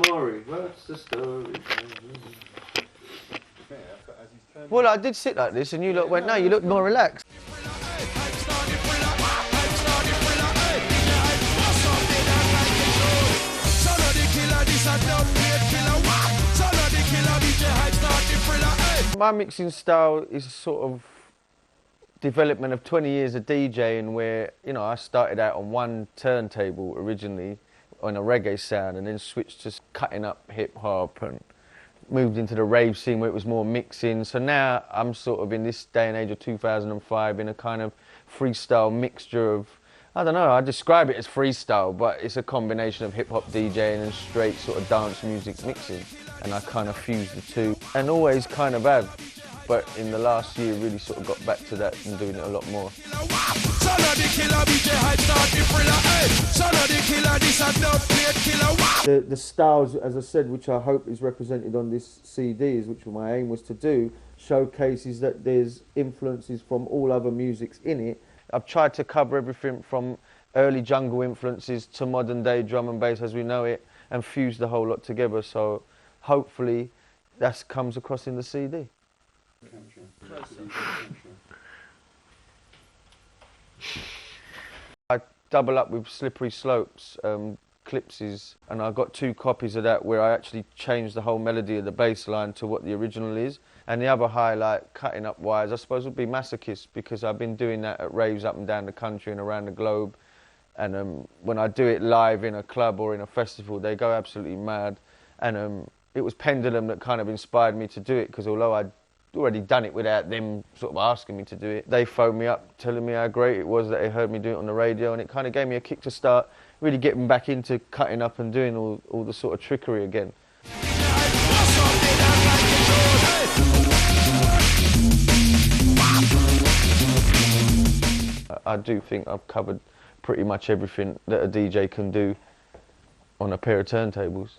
Maury, what's the story? Well, I did sit like this and you went, no, you look more relaxed. My mixing style is sort of development of 20 years of DJing where, you know, I started out on one turntable originally on a reggae sound and then switched to cutting up hip hop and moved into the rave scene where it was more mixing. So now I'm sort of in this day and age of 2005 in a kind of freestyle mixture of, I don't know, I describe it as freestyle, but it's a combination of hip hop DJing and straight sort of dance music mixing. And I kind of fuse the two and always kind of have. But in the last year really sort of got back to that and doing it a lot more. The styles, as I said, which I hope is represented on this CD, which my aim was to do, showcases that there's influences from all other musics in it. I've tried to cover everything from early jungle influences to modern day drum and bass as we know it and fuse the whole lot together. So hopefully that comes across in the CD. I double up with Slippery Slopes clipses, and I got 2 copies of that where I actually changed the whole melody of the bass line to what the original is. And the other highlight, cutting up wires, I suppose would be Masochist, because I've been doing that at raves up and down the country and around the globe. And when I do it live in a club or in a festival, they go absolutely mad. And it was Pendulum that kind of inspired me to do it, because although I'd already done it without them sort of asking me to do it, they phoned me up telling me how great it was that they heard me do it on the radio, and it kind of gave me a kick to start really getting back into cutting up and doing all the sort of trickery again. I do think I've covered pretty much everything that a DJ can do on a pair of turntables.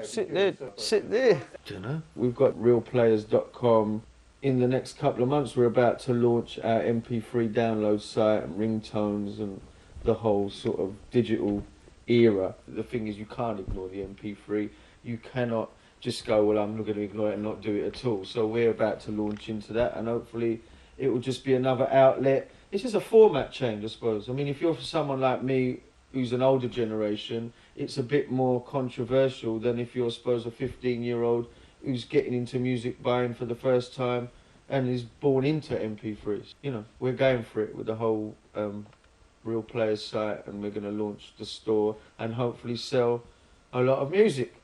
Sit there, sit there. Dunno. We've got realplayers.com. In the next couple of months, we're about to launch our MP3 download site and ringtones and the whole sort of digital era. The thing is, you can't ignore the MP3. You cannot just go, well, I'm not going to ignore it and not do it at all. So we're about to launch into that, and hopefully it will just be another outlet. It's just a format change, I suppose. I mean, if you're someone like me who's an older generation, it's a bit more controversial than if you're, I suppose, a 15-year-old who's getting into music buying for the first time and is born into MP3s. You know, we're going for it with the whole Real Players site, and we're going to launch the store and hopefully sell a lot of music.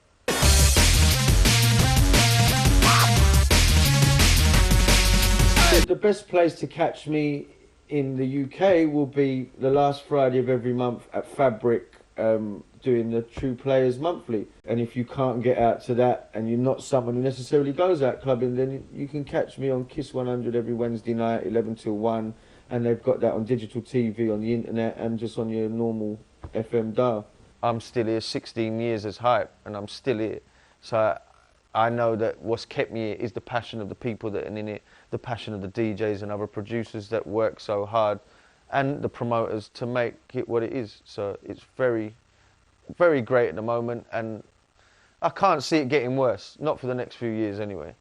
The best place to catch me in the UK will be the last Friday of every month at Fabric, doing the True Players Monthly. And if you can't get out to that and you're not someone who necessarily goes out clubbing, then you can catch me on Kiss 100 every Wednesday night, 11 till 1. And they've got that on digital TV, on the internet, and just on your normal FM dial. I'm still here 16 years as Hype, and I'm still here. So I know that what's kept me here is the passion of the people that are in it, the passion of the DJs and other producers that work so hard, and the promoters to make it what it is. So it's very, very great at the moment, and I can't see it getting worse, not for the next few years anyway.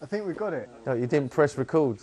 I think we've got it. No, you didn't press record.